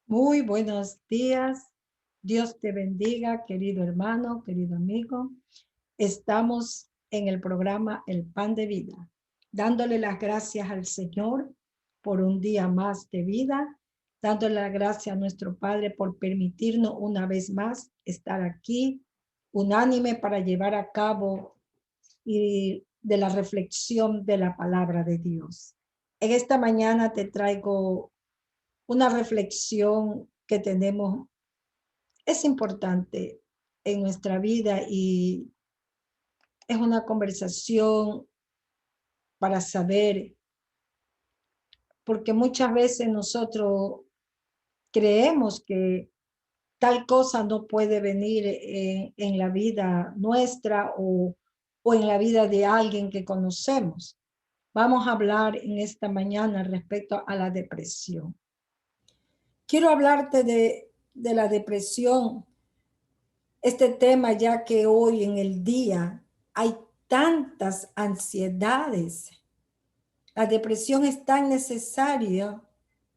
Muy buenos días. Dios te bendiga, querido hermano, querido amigo. Estamos en el programa El Pan de Vida, dándole las gracias al Señor por un día más de vida, dándole las gracias a nuestro Padre por permitirnos una vez más estar aquí, unánime para llevar a cabo y de la reflexión de la palabra de Dios. En esta mañana te traigo una reflexión que tenemos, es importante en nuestra vida y es una conversación para saber, porque muchas veces nosotros creemos que tal cosa no puede venir en la vida nuestra o en la vida de alguien que conocemos. Vamos a hablar en esta mañana respecto a la depresión. Quiero hablarte de la depresión, este tema, ya que hoy en el día hay tantas ansiedades. La depresión es tan necesaria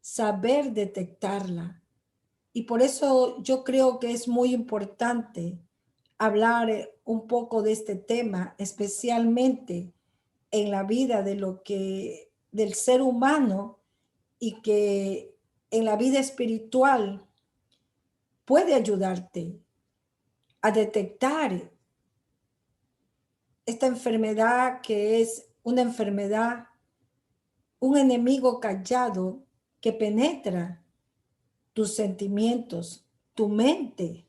saber detectarla. Y por eso yo creo que es muy importante hablar un poco de este tema, especialmente en la vida del ser humano, y que en la vida espiritual puede ayudarte a detectar esta enfermedad, que es una enfermedad, un enemigo callado que penetra tus sentimientos, tu mente,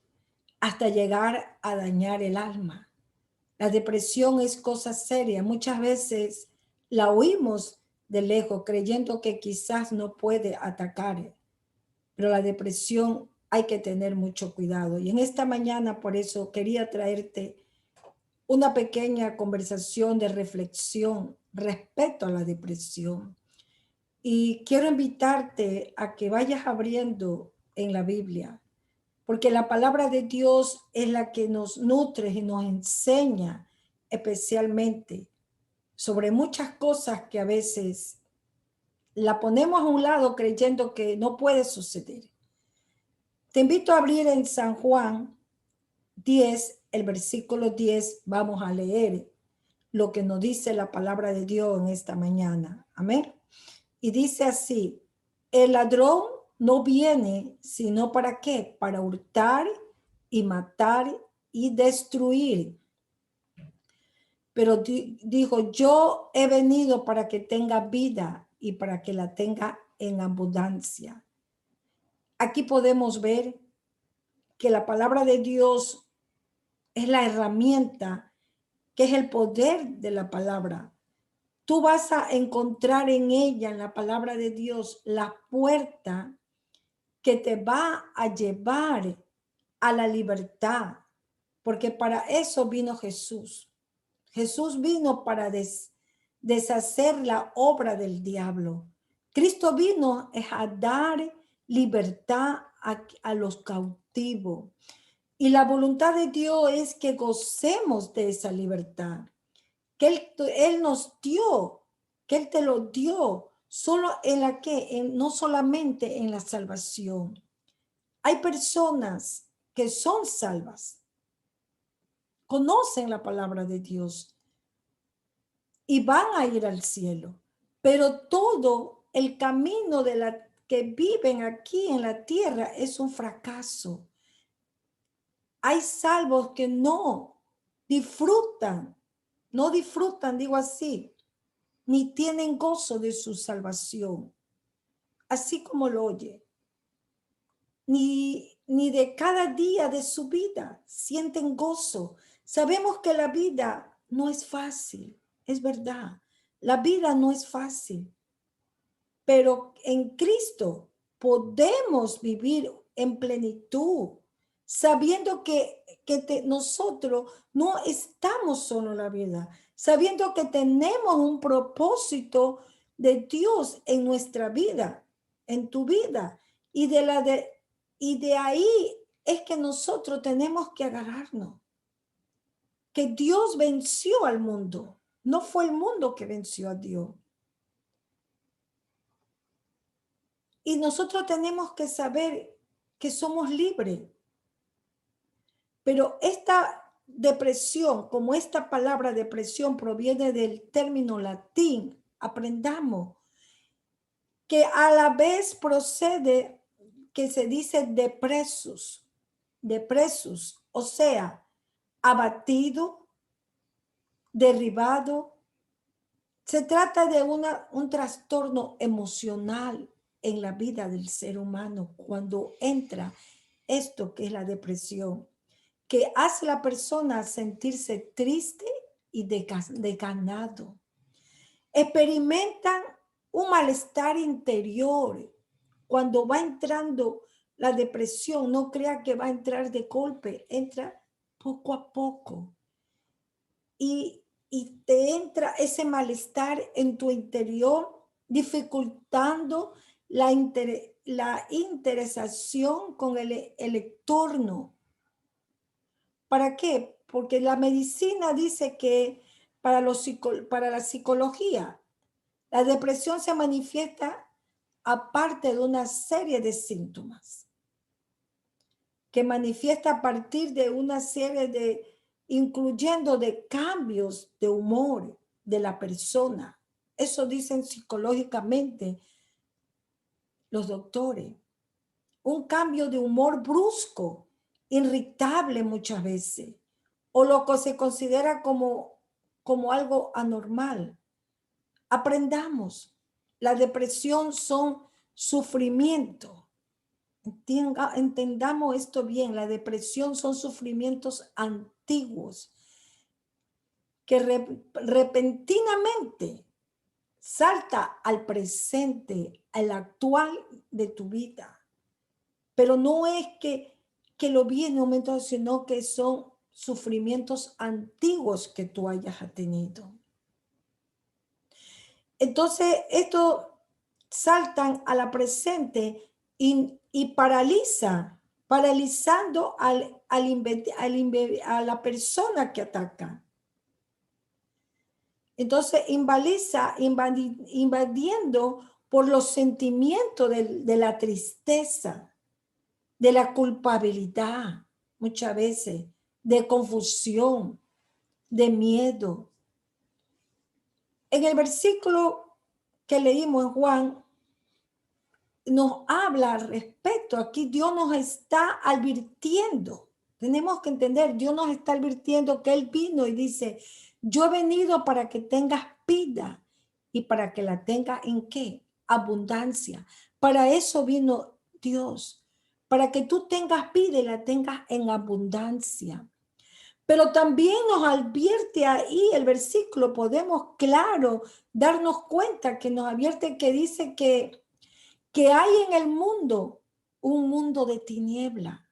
hasta llegar a dañar el alma. La depresión es cosa seria. Muchas veces la oímos de lejos creyendo que quizás no puede atacar, pero la depresión hay que tener mucho cuidado. Y en esta mañana por eso quería traerte una pequeña conversación de reflexión respecto a la depresión. Y quiero invitarte a que vayas abriendo en la Biblia, porque la palabra de Dios es la que nos nutre y nos enseña especialmente sobre muchas cosas que a veces la ponemos a un lado creyendo que no puede suceder. Te invito a abrir en San Juan 10, el versículo 10, vamos a leer lo que nos dice la palabra de Dios en esta mañana. Amén. Y dice así: el ladrón no viene sino para qué, para hurtar y matar y destruir. Pero dijo, yo he venido para que tenga vida y para que la tenga en abundancia. Aquí podemos ver que la palabra de Dios es la herramienta, que es el poder de la palabra. Tú vas a encontrar en ella, en la palabra de Dios, la puerta que te va a llevar a la libertad, porque para eso vino Jesús. Jesús vino para deshacer la obra del diablo. Cristo vino a dar libertad a los cautivos. Y la voluntad de Dios es que gocemos de esa libertad, que Él nos dio, que Él te lo dio, solo en la que, no solamente en la salvación. Hay personas que son salvas, conocen la palabra de Dios y van a ir al cielo, pero todo el camino de la que viven aquí en la tierra es un fracaso. Hay salvos que disfrutan, no disfrutan, digo así, ni tienen gozo de su salvación, así como lo oye, ni de cada día de su vida sienten gozo. Sabemos que la vida no es fácil, es verdad, la vida no es fácil, pero en Cristo podemos vivir en plenitud, sabiendo que nosotros no estamos solo en la vida, sabiendo que tenemos un propósito de Dios en nuestra vida, en tu vida, y y de ahí es que nosotros tenemos que agarrarnos, que Dios venció al mundo, no fue el mundo que venció a Dios. Y nosotros tenemos que saber que somos libres. Pero esta depresión, como esta palabra depresión proviene del término latín, aprendamos que a la vez procede que se dice depresus, o sea, abatido, derribado. Se trata de un trastorno emocional en la vida del ser humano cuando entra esto que es la depresión, que hace a la persona sentirse triste y desganado. Experimentan un malestar interior. Cuando va entrando la depresión, no crea que va a entrar de golpe, entra poco a poco. Y te entra ese malestar en tu interior, dificultando la interesación con el entorno. ¿Para qué? Porque la medicina dice que para la psicología, la depresión se manifiesta aparte de una serie de síntomas que manifiesta a partir de una serie de, incluyendo de cambios de humor de la persona. Eso dicen psicológicamente los doctores. Un cambio de humor brusco, irritable muchas veces, o lo que se considera como algo anormal. Aprendamos, la depresión son sufrimiento. Entendamos esto bien, la depresión son sufrimientos antiguos que repentinamente salta al presente, al actual de tu vida. Pero no es que lo vi en un momento, sino que son sufrimientos antiguos que tú hayas tenido. Entonces, estos saltan a la presente y paralizando a la persona que ataca. Entonces, invadiendo por los sentimientos de la tristeza, de la culpabilidad, muchas veces, de confusión, de miedo. En el versículo que leímos en Juan, nos habla al respecto. Aquí Dios nos está advirtiendo. Tenemos que entender, Dios nos está advirtiendo que Él vino y dice, yo he venido para que tengas vida y para que la tengas en qué? Abundancia. Para eso vino Dios, para que tú tengas vida y la tengas en abundancia. Pero también nos advierte ahí el versículo, podemos claro darnos cuenta que nos advierte que dice que hay en el mundo un mundo de tiniebla,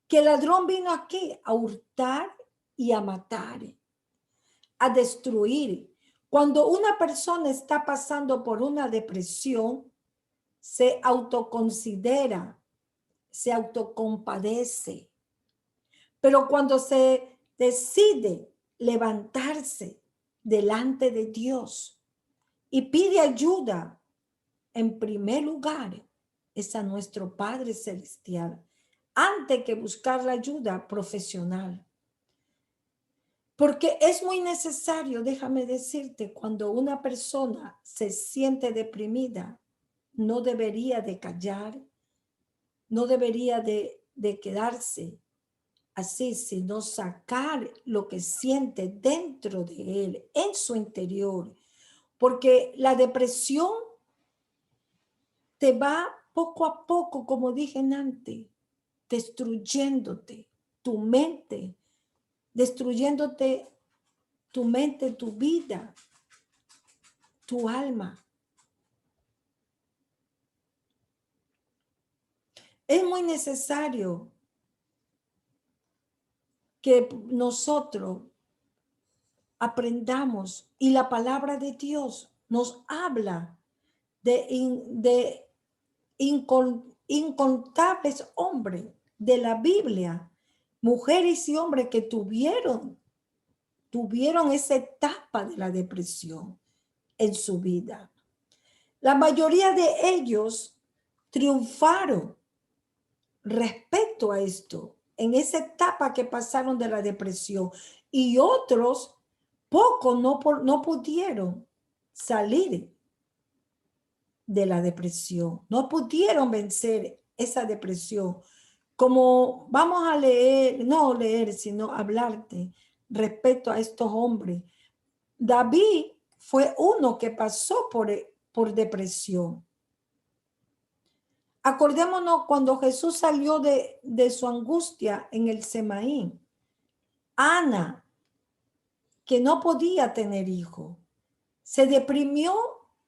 que el ladrón vino aquí a hurtar y a matar, a destruir. Cuando una persona está pasando por una depresión, se autoconsidera, se autocompadece. Pero cuando se decide levantarse delante de Dios y pide ayuda, en primer lugar, es a nuestro Padre Celestial, antes que buscar la ayuda profesional. Porque es muy necesario, déjame decirte, cuando una persona se siente deprimida, no debería de callar, no debería de quedarse así, sino sacar lo que siente dentro de él, en su interior. Porque la depresión te va poco a poco, como dije antes, destruyéndote tu mente, destruyéndote tu mente, tu vida, tu alma. Es muy necesario que nosotros aprendamos y la palabra de Dios nos habla de incontables hombres de la Biblia, mujeres y hombres que tuvieron esa etapa de la depresión en su vida. La mayoría de ellos triunfaron respecto a esto, en esa etapa que pasaron de la depresión, y otros, pocos no pudieron salir de la depresión, no pudieron vencer esa depresión. Como vamos a leer, no leer, sino hablarte respecto a estos hombres. David fue uno que pasó por depresión. Acordémonos cuando Jesús salió de su angustia en el Semaín. Ana, que no podía tener hijo, se deprimió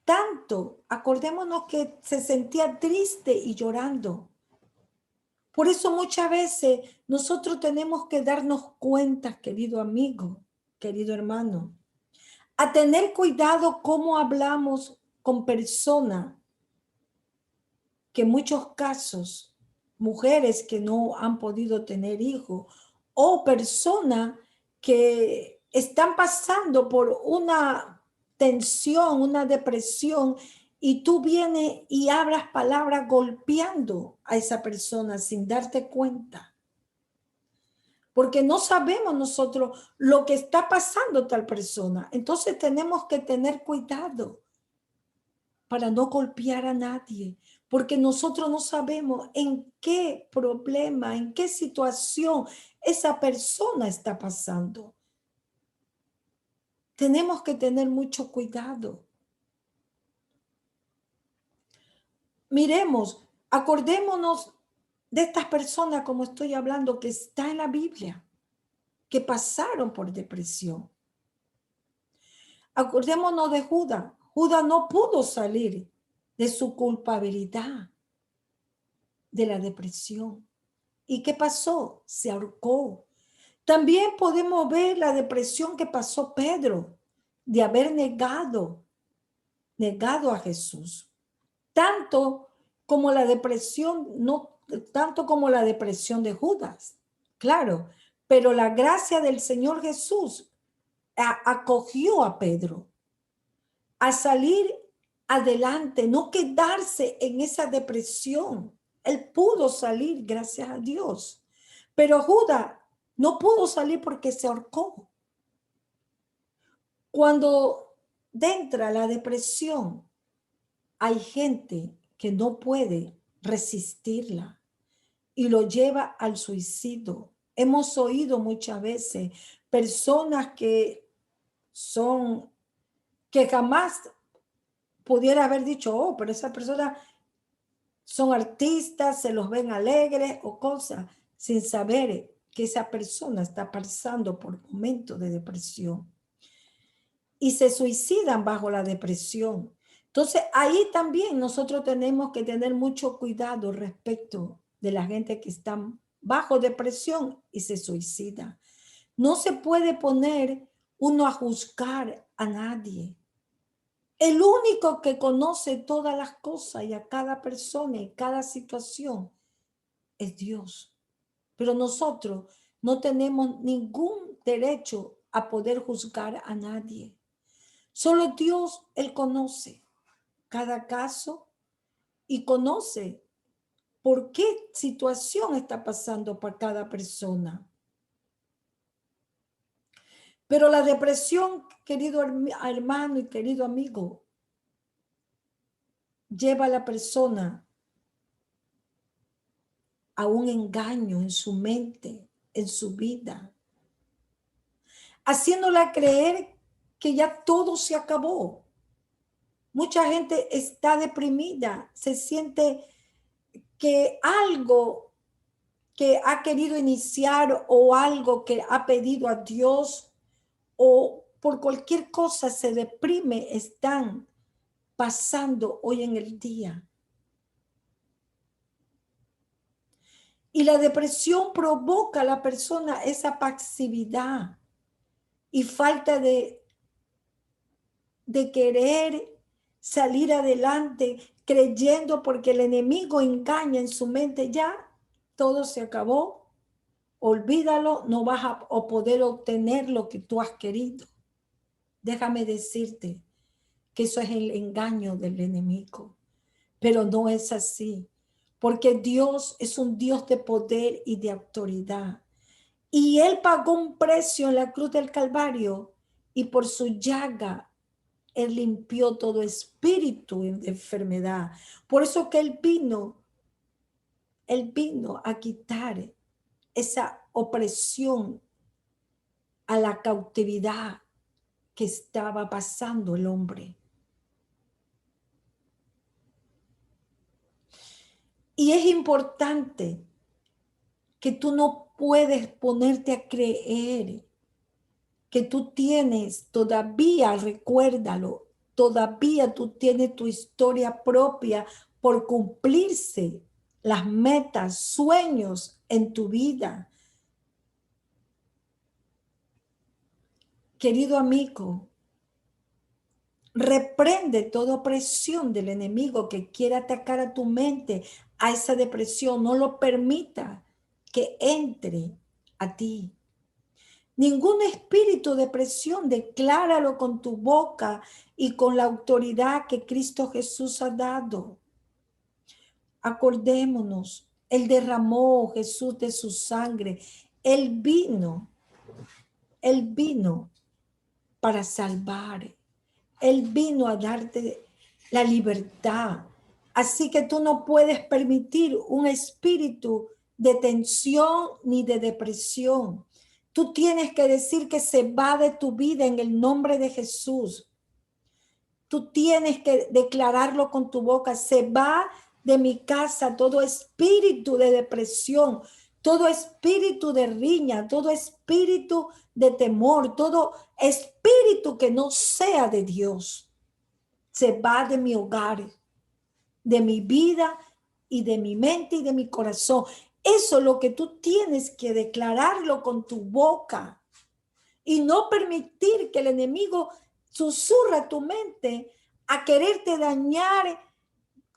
tanto. Acordémonos que se sentía triste y llorando. Por eso muchas veces nosotros tenemos que darnos cuenta, querido amigo, querido hermano, a tener cuidado cómo hablamos con personas que en muchos casos, mujeres que no han podido tener hijos o personas que están pasando por una tensión, una depresión, y tú vienes y hablas palabras golpeando a esa persona sin darte cuenta. Porque no sabemos nosotros lo que está pasando tal persona. Entonces tenemos que tener cuidado para no golpear a nadie, porque nosotros no sabemos en qué problema, en qué situación esa persona está pasando. Tenemos que tener mucho cuidado. Miremos, acordémonos de estas personas, como estoy hablando, que está en la Biblia, que pasaron por depresión. Acordémonos de Judas. Judas no pudo salir de su culpabilidad, de la depresión. ¿Y qué pasó? Se ahorcó. También podemos ver la depresión que pasó Pedro, de haber negado a Jesús. Tanto como la depresión, no tanto como la depresión de Judas. Claro, pero la gracia del Señor Jesús acogió a Pedro a salir adelante, no quedarse en esa depresión. Él pudo salir, gracias a Dios. Pero Judas no pudo salir porque se ahorcó. Cuando entra la depresión, hay gente que no puede resistirla y lo lleva al suicidio. Hemos oído muchas veces personas que jamás pudiera haber dicho, oh, pero esa persona son artistas, se los ven alegres o cosas, sin saber que esa persona está pasando por momentos de depresión. Y se suicidan bajo la depresión. Entonces, ahí también nosotros tenemos que tener mucho cuidado respecto de la gente que está bajo depresión y se suicida. No se puede poner uno a juzgar a nadie. El único que conoce todas las cosas y a cada persona y cada situación es Dios. Pero nosotros no tenemos ningún derecho a poder juzgar a nadie. Solo Dios, Él conoce cada caso y conoce por qué situación está pasando por cada persona. Pero la depresión, querido hermano y querido amigo, lleva a la persona a un engaño en su mente, en su vida, haciéndola creer que ya todo se acabó. Mucha gente está deprimida, se siente que algo que ha querido iniciar o algo que ha pedido a Dios o por cualquier cosa se deprime, están pasando hoy en el día. Y la depresión provoca a la persona esa pasividad y falta de querer salir adelante, creyendo porque el enemigo engaña en su mente, ya todo se acabó, olvídalo, no vas a poder obtener lo que tú has querido. Déjame decirte que eso es el engaño del enemigo, pero no es así. porque Dios es un Dios de poder y de autoridad. Y Él pagó un precio en la cruz del Calvario y por su llaga Él limpió todo espíritu de enfermedad. Por eso que Él vino a quitar esa opresión, a la cautividad que estaba pasando el hombre. Y es importante que tú no puedes ponerte a creer que tú tienes, todavía recuérdalo, todavía tú tienes tu historia propia por cumplirse las metas, sueños en tu vida. Querido amigo, reprende toda opresión del enemigo que quiera atacar a tu mente, a esa depresión. No lo permita que entre a ti. Ningún espíritu de presión, decláralo con tu boca y con la autoridad que Cristo Jesús ha dado. Acordémonos, Él derramó, Jesús, de su sangre. Él vino para salvar. Él vino a darte la libertad. Así que tú no puedes permitir un espíritu de tensión ni de depresión. Tú tienes que decir que se va de tu vida en el nombre de Jesús. Tú tienes que declararlo con tu boca. Se va de mi casa todo espíritu de depresión, todo espíritu de riña, todo espíritu de temor, todo espíritu que no sea de Dios. Se va de mi hogar, de mi vida y de mi mente y de mi corazón. Eso es lo que tú tienes que declararlo con tu boca y no permitir que el enemigo susurra tu mente a quererte dañar,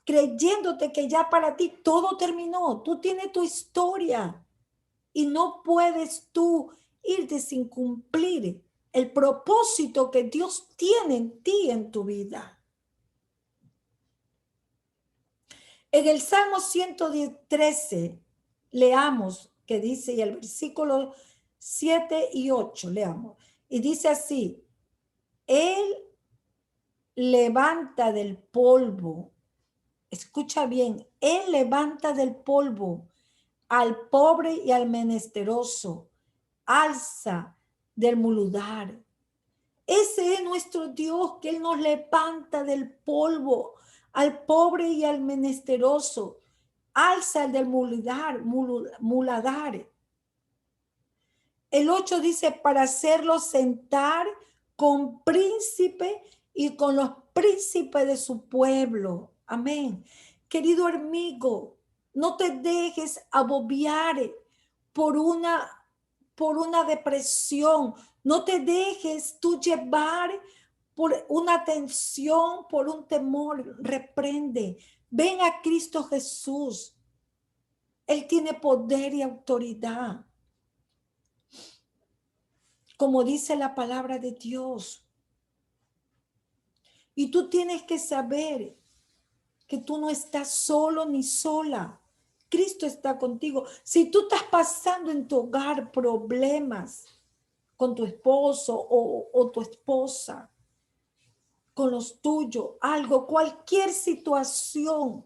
creyéndote que ya para ti todo terminó. Tú tienes tu historia y no puedes tú irte sin cumplir el propósito que Dios tiene en ti, en tu vida. En el Salmo 113, leamos que dice, y el versículo 7 y 8, leamos, y dice así: Él levanta del polvo, escucha bien, Él levanta del polvo al pobre y al menesteroso, alza del muludar. Ese es nuestro Dios, que Él nos levanta del polvo al pobre y al menesteroso, alza del muladar. El 8 dice, para hacerlo sentar con príncipe y con los príncipes de su pueblo. Amén. Querido amigo, no te dejes agobiar por una depresión. No te dejes tú llevar por una tensión, por un temor. Reprende. Ven a Cristo Jesús. Él tiene poder y autoridad. Como dice la palabra de Dios. Y tú tienes que saber que tú no estás solo ni sola. Cristo está contigo. Si tú estás pasando en tu hogar problemas con tu esposo o tu esposa, con los tuyos, algo, cualquier situación,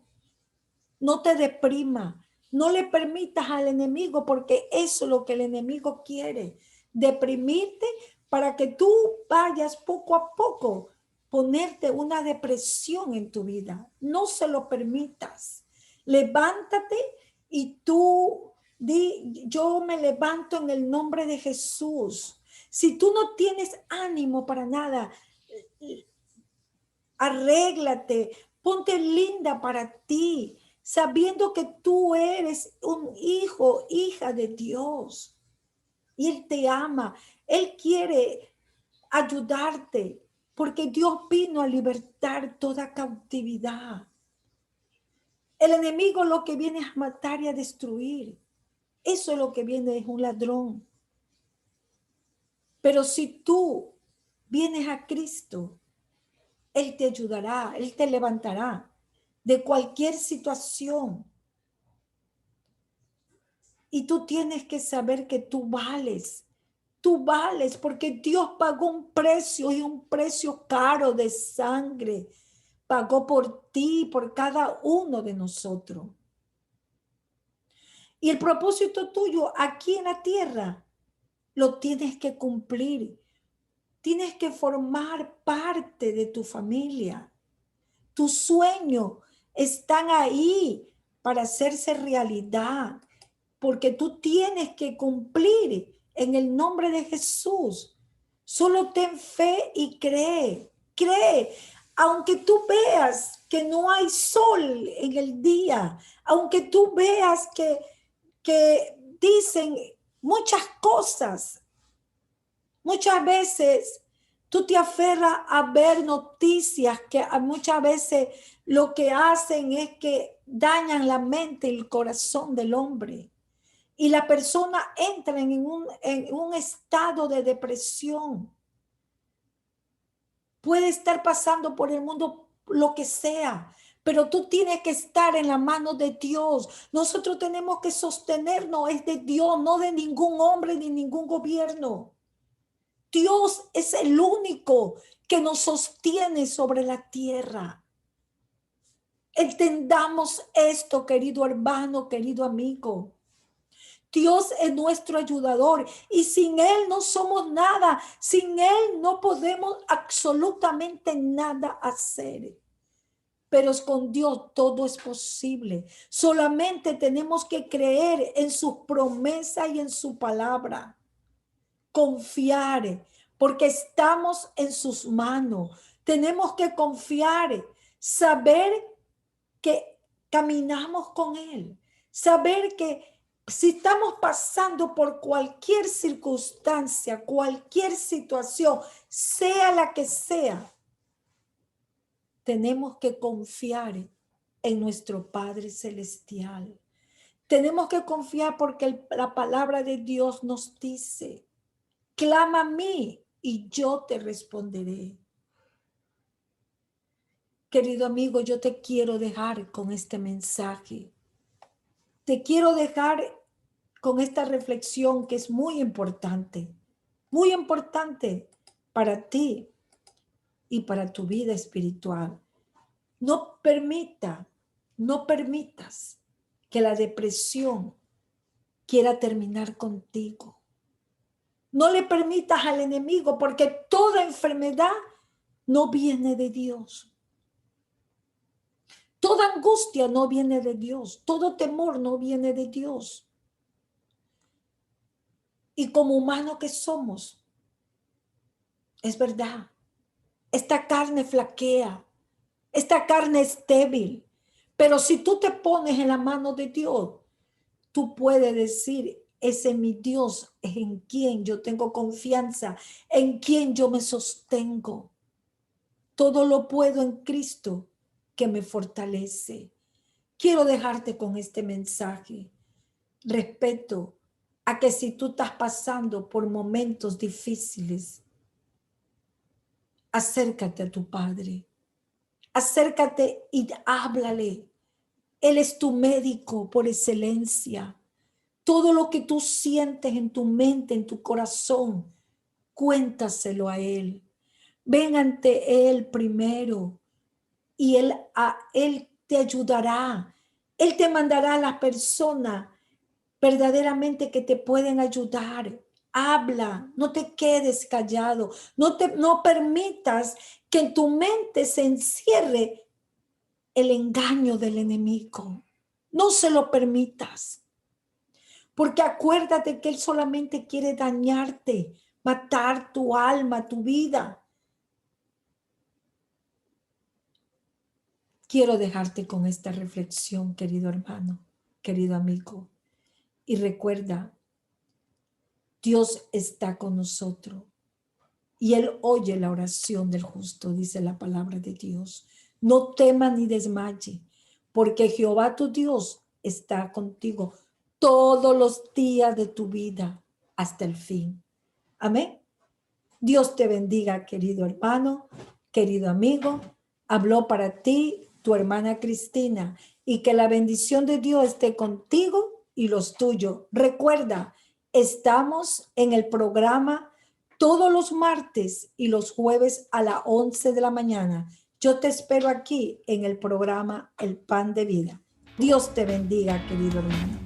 no te deprima. No le permitas al enemigo, porque eso es lo que el enemigo quiere, deprimirte para que tú vayas poco a poco ponerte una depresión en tu vida. No se lo permitas. Levántate y tú di, yo me levanto en el nombre de Jesús. Si tú no tienes ánimo para nada, arréglate, ponte linda para ti, sabiendo que tú eres un hijo, hija de Dios. Y Él te ama, Él quiere ayudarte, porque Dios vino a libertar toda cautividad. El enemigo lo que viene es a matar y a destruir. Eso es lo que viene, es un ladrón. Pero si tú vienes a Cristo, Él te ayudará, Él te levantará de cualquier situación. Y tú tienes que saber que tú vales. Tú vales porque Dios pagó un precio y un precio caro de sangre. Pagó por ti, por cada uno de nosotros. Y el propósito tuyo aquí en la tierra lo tienes que cumplir. Tienes que formar parte de tu familia. Tus sueños están ahí para hacerse realidad, porque tú tienes que cumplir en el nombre de Jesús. Solo ten fe y cree. Cree. Aunque tú veas que no hay sol en el día, aunque tú veas que dicen muchas cosas, muchas veces tú te aferras a ver noticias que muchas veces lo que hacen es que dañan la mente y el corazón del hombre. Y la persona entra en un estado de depresión. Puede estar pasando por el mundo lo que sea, pero tú tienes que estar en la mano de Dios. Nosotros tenemos que sostenernos, es de Dios, no de ningún hombre ni ningún gobierno. Dios es el único que nos sostiene sobre la tierra. Entendamos esto, querido hermano, querido amigo. Dios es nuestro ayudador y sin Él no somos nada. Sin Él no podemos absolutamente nada hacer. Pero con Dios todo es posible. Solamente tenemos que creer en sus promesas y en su palabra. Confiar, porque estamos en sus manos. Tenemos que confiar, saber que caminamos con Él, saber que si estamos pasando por cualquier circunstancia, cualquier situación, sea la que sea, tenemos que confiar en nuestro Padre Celestial. Tenemos que confiar porque la palabra de Dios nos dice, clama a mí y yo te responderé. Querido amigo, yo te quiero dejar con este mensaje. Te quiero dejar con esta reflexión que es muy importante para ti y para tu vida espiritual. No permitas que la depresión quiera terminar contigo. No le permitas al enemigo, porque toda enfermedad no viene de Dios. Toda angustia no viene de Dios. Todo temor no viene de Dios. Y como humanos que somos, es verdad, esta carne flaquea, esta carne es débil, pero si tú te pones en la mano de Dios, tú puedes decir, ese es mi Dios, es en quien yo tengo confianza, en quien yo me sostengo. Todo lo puedo en Cristo que me fortalece. Quiero dejarte con este mensaje. Respeto a que si tú estás pasando por momentos difíciles, acércate a tu Padre. Acércate y háblale. Él es tu médico por excelencia. Todo lo que tú sientes en tu mente, en tu corazón, cuéntaselo a Él. Ven ante Él primero y Él te ayudará. Él te mandará a las personas verdaderamente que te pueden ayudar. Habla, no te quedes callado, no permitas que en tu mente se encierre el engaño del enemigo. No se lo permitas, porque acuérdate que él solamente quiere dañarte, matar tu alma, tu vida. Quiero dejarte con esta reflexión, querido hermano, querido amigo. Y recuerda, Dios está con nosotros y Él oye la oración del justo, dice la palabra de Dios. No temas ni desmaye, porque Jehová tu Dios está contigo todos los días de tu vida hasta el fin. Amén. Dios te bendiga, querido hermano, querido amigo. Habló para ti tu hermana Cristina y que la bendición de Dios esté contigo y los tuyos. Recuerda, estamos en el programa todos los martes y los jueves a las 11 de la mañana. Yo te espero aquí en el programa El Pan de Vida. Dios te bendiga, querido hermano.